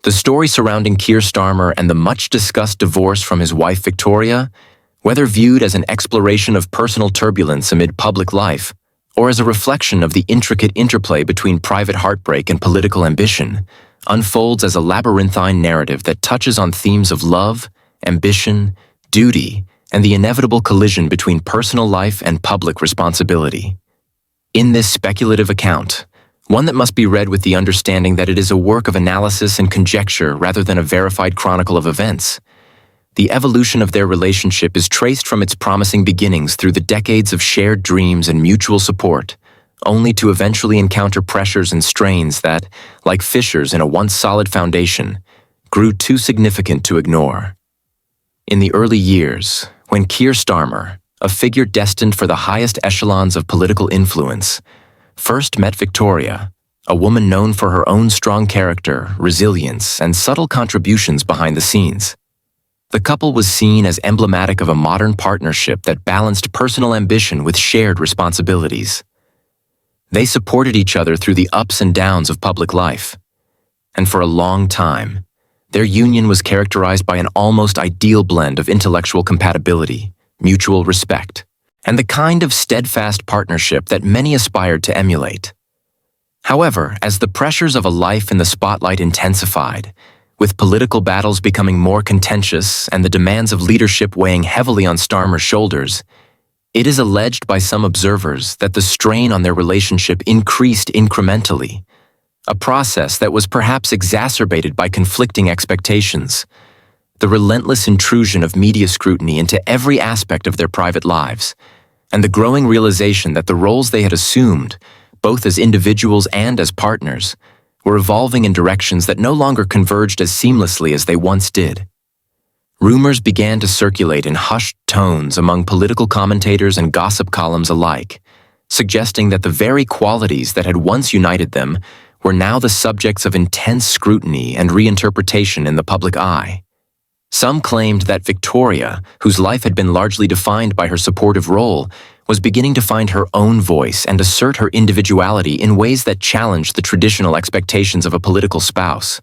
The story surrounding Keir Starmer and the much-discussed divorce from his wife Victoria, whether viewed as an exploration of personal turbulence amid public life, or as a reflection of the intricate interplay between private heartbreak and political ambition, unfolds as a labyrinthine narrative that touches on themes of love, ambition, duty, and the inevitable collision between personal life and public responsibility. In this speculative account, one that must be read with the understanding that it is a work of analysis and conjecture rather than a verified chronicle of events, the evolution of their relationship is traced from its promising beginnings through the decades of shared dreams and mutual support, only to eventually encounter pressures and strains that, like fissures in a once solid foundation, grew too significant to ignore. In the early years, when Keir Starmer, a figure destined for the highest echelons of political influence, first met Victoria, a woman known for her own strong character, resilience, and subtle contributions behind the scenes. The couple was seen as emblematic of a modern partnership that balanced personal ambition with shared responsibilities. They supported each other through the ups and downs of public life, and for a long time, their union was characterized by an almost ideal blend of intellectual compatibility, mutual respect, and the kind of steadfast partnership that many aspired to emulate. However, as the pressures of a life in the spotlight intensified, with political battles becoming more contentious and the demands of leadership weighing heavily on Starmer's shoulders, it is alleged by some observers that the strain on their relationship increased incrementally, a process that was perhaps exacerbated by conflicting expectations, the relentless intrusion of media scrutiny into every aspect of their private lives, and the growing realization that the roles they had assumed, both as individuals and as partners, were evolving in directions that no longer converged as seamlessly as they once did. Rumors began to circulate in hushed tones among political commentators and gossip columns alike, suggesting that the very qualities that had once united them were now the subjects of intense scrutiny and reinterpretation in the public eye. Some claimed that Victoria, whose life had been largely defined by her supportive role, was beginning to find her own voice and assert her individuality in ways that challenged the traditional expectations of a political spouse,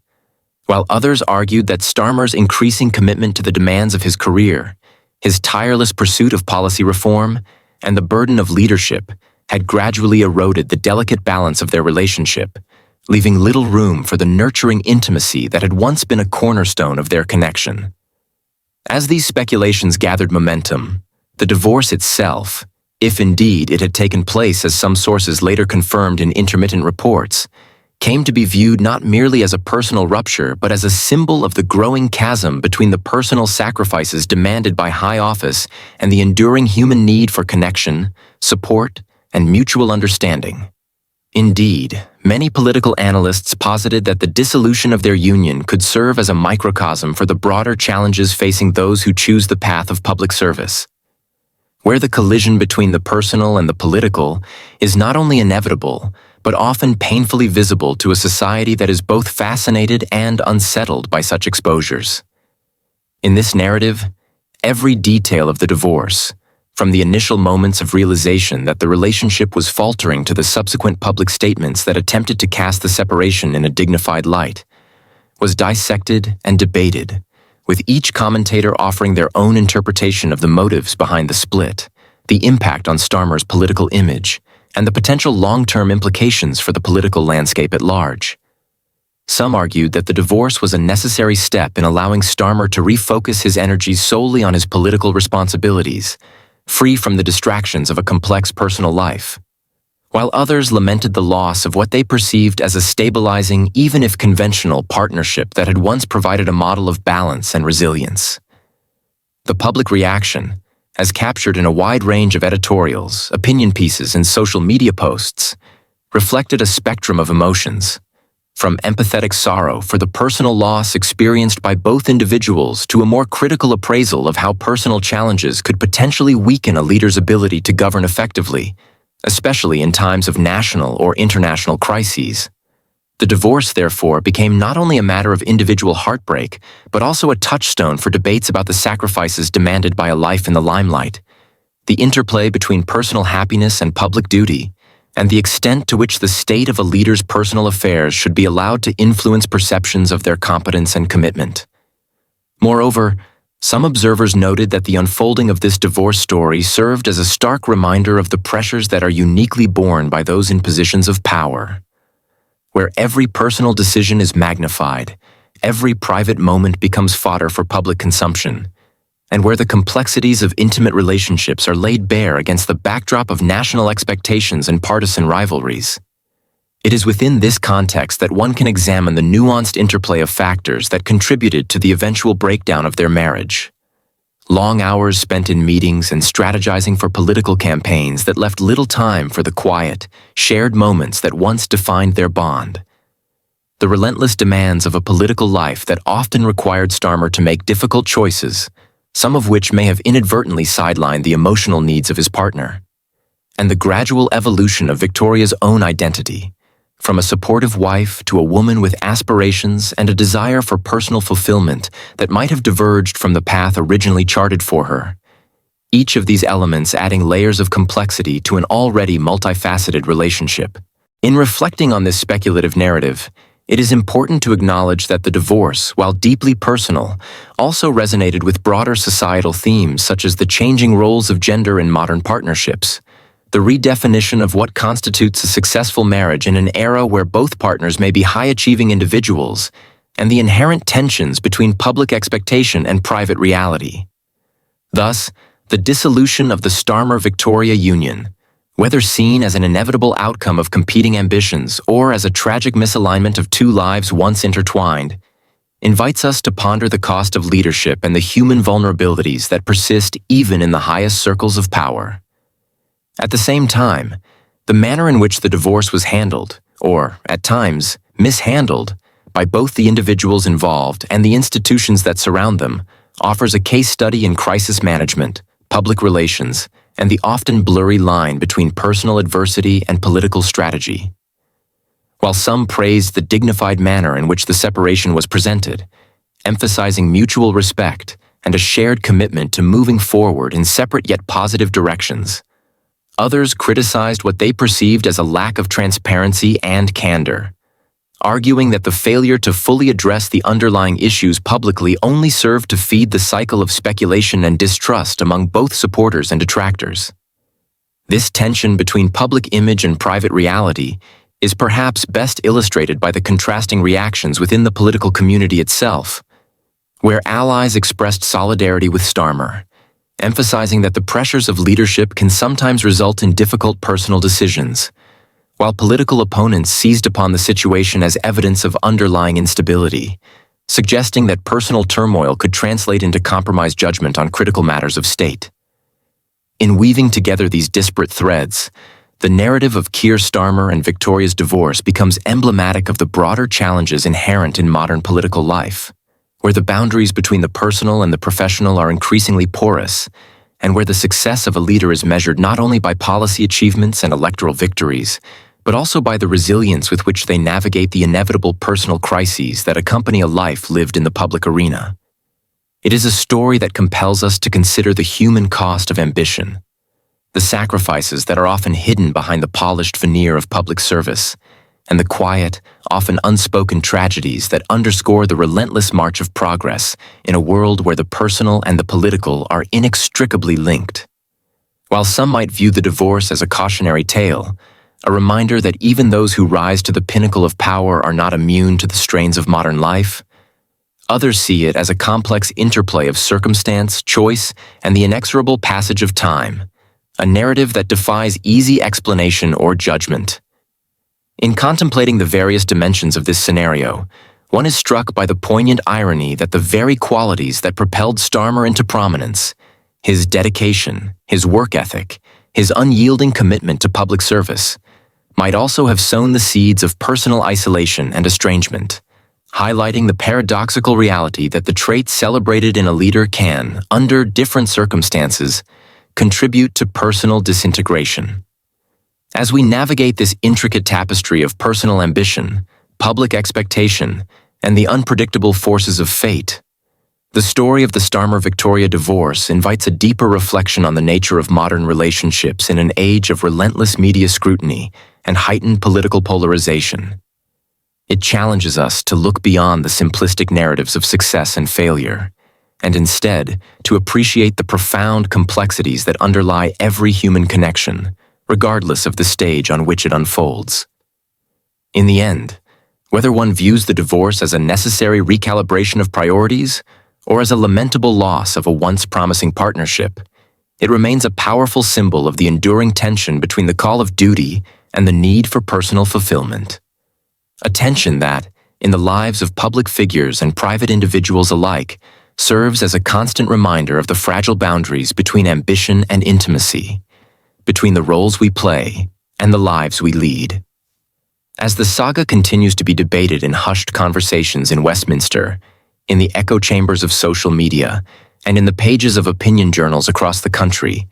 while others argued that Starmer's increasing commitment to the demands of his career, his tireless pursuit of policy reform, and the burden of leadership had gradually eroded the delicate balance of their relationship, leaving little room for the nurturing intimacy that had once been a cornerstone of their connection. As these speculations gathered momentum, the divorce itself, if indeed it had taken place as some sources later confirmed in intermittent reports, came to be viewed not merely as a personal rupture but as a symbol of the growing chasm between the personal sacrifices demanded by high office and the enduring human need for connection, support, and mutual understanding. Indeed, many political analysts posited that the dissolution of their union could serve as a microcosm for the broader challenges facing those who choose the path of public service, where the collision between the personal and the political is not only inevitable, but often painfully visible to a society that is both fascinated and unsettled by such exposures. In this narrative, every detail of the divorce, from the initial moments of realization that the relationship was faltering to the subsequent public statements that attempted to cast the separation in a dignified light, was dissected and debated, with each commentator offering their own interpretation of the motives behind the split, the impact on Starmer's political image, and the potential long-term implications for the political landscape at large. Some argued that the divorce was a necessary step in allowing Starmer to refocus his energies solely on his political responsibilities, free from the distractions of a complex personal life, while others lamented the loss of what they perceived as a stabilizing, even if conventional, partnership that had once provided a model of balance and resilience. The public reaction, as captured in a wide range of editorials, opinion pieces, and social media posts, reflected a spectrum of emotions, from empathetic sorrow for the personal loss experienced by both individuals to a more critical appraisal of how personal challenges could potentially weaken a leader's ability to govern effectively, especially in times of national or international crises. The divorce, therefore, became not only a matter of individual heartbreak, but also a touchstone for debates about the sacrifices demanded by a life in the limelight, the interplay between personal happiness and public duty, and the extent to which the state of a leader's personal affairs should be allowed to influence perceptions of their competence and commitment. Moreover, some observers noted that the unfolding of this divorce story served as a stark reminder of the pressures that are uniquely borne by those in positions of power. Where every personal decision is magnified, every private moment becomes fodder for public consumption, and where the complexities of intimate relationships are laid bare against the backdrop of national expectations and partisan rivalries. It is within this context that one can examine the nuanced interplay of factors that contributed to the eventual breakdown of their marriage. Long hours spent in meetings and strategizing for political campaigns that left little time for the quiet, shared moments that once defined their bond. The relentless demands of a political life that often required Starmer to make difficult choices, some of which may have inadvertently sidelined the emotional needs of his partner. And the gradual evolution of Victoria's own identity, from a supportive wife to a woman with aspirations and a desire for personal fulfillment that might have diverged from the path originally charted for her. Each of these elements adding layers of complexity to an already multifaceted relationship. In reflecting on this speculative narrative, it is important to acknowledge that the divorce, while deeply personal, also resonated with broader societal themes such as the changing roles of gender in modern partnerships, the redefinition of what constitutes a successful marriage in an era where both partners may be high-achieving individuals, and the inherent tensions between public expectation and private reality. Thus, the dissolution of the Starmer-Victoria union, whether seen as an inevitable outcome of competing ambitions or as a tragic misalignment of two lives once intertwined, invites us to ponder the cost of leadership and the human vulnerabilities that persist even in the highest circles of power. At the same time, the manner in which the divorce was handled, or, at times, mishandled, by both the individuals involved and the institutions that surround them, offers a case study in crisis management, public relations, and the often blurry line between personal adversity and political strategy. While some praised the dignified manner in which the separation was presented, emphasizing mutual respect and a shared commitment to moving forward in separate yet positive directions, others criticized what they perceived as a lack of transparency and candor, arguing that the failure to fully address the underlying issues publicly only served to feed the cycle of speculation and distrust among both supporters and detractors. This tension between public image and private reality is perhaps best illustrated by the contrasting reactions within the political community itself, where allies expressed solidarity with Starmer, emphasizing that the pressures of leadership can sometimes result in difficult personal decisions, while political opponents seized upon the situation as evidence of underlying instability, suggesting that personal turmoil could translate into compromised judgment on critical matters of state. In weaving together these disparate threads, the narrative of Keir Starmer and Victoria's divorce becomes emblematic of the broader challenges inherent in modern political life, where the boundaries between the personal and the professional are increasingly porous, and where the success of a leader is measured not only by policy achievements and electoral victories, but also by the resilience with which they navigate the inevitable personal crises that accompany a life lived in the public arena. It is a story that compels us to consider the human cost of ambition, the sacrifices that are often hidden behind the polished veneer of public service, and the quiet, often unspoken tragedies that underscore the relentless march of progress in a world where the personal and the political are inextricably linked. While some might view the divorce as a cautionary tale, a reminder that even those who rise to the pinnacle of power are not immune to the strains of modern life, others see it as a complex interplay of circumstance, choice, and the inexorable passage of time, a narrative that defies easy explanation or judgment. In contemplating the various dimensions of this scenario, one is struck by the poignant irony that the very qualities that propelled Starmer into prominence, his dedication, his work ethic, his unyielding commitment to public service, might also have sown the seeds of personal isolation and estrangement, highlighting the paradoxical reality that the traits celebrated in a leader can, under different circumstances, contribute to personal disintegration. As we navigate this intricate tapestry of personal ambition, public expectation, and the unpredictable forces of fate, The story of the Starmer-Victoria divorce invites a deeper reflection on the nature of modern relationships in an age of relentless media scrutiny and heightened political polarization. It challenges us to look beyond the simplistic narratives of success and failure, and instead to appreciate the profound complexities that underlie every human connection, regardless of the stage on which it unfolds. In the end, whether one views the divorce as a necessary recalibration of priorities or as a lamentable loss of a once promising partnership, it remains a powerful symbol of the enduring tension between the call of duty and the need for personal fulfillment. A tension that, in the lives of public figures and private individuals alike, serves as a constant reminder of the fragile boundaries between ambition and intimacy, between the roles we play and the lives we lead. As the saga continues to be debated in hushed conversations in Westminster, in the echo chambers of social media, and in the pages of opinion journals across the country,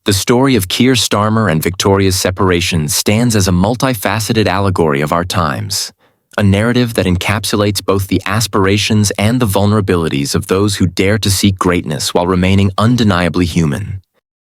the story of Keir Starmer and Victoria's separation stands as a multifaceted allegory of our times, a narrative that encapsulates both the aspirations and the vulnerabilities of those who dare to seek greatness while remaining undeniably human.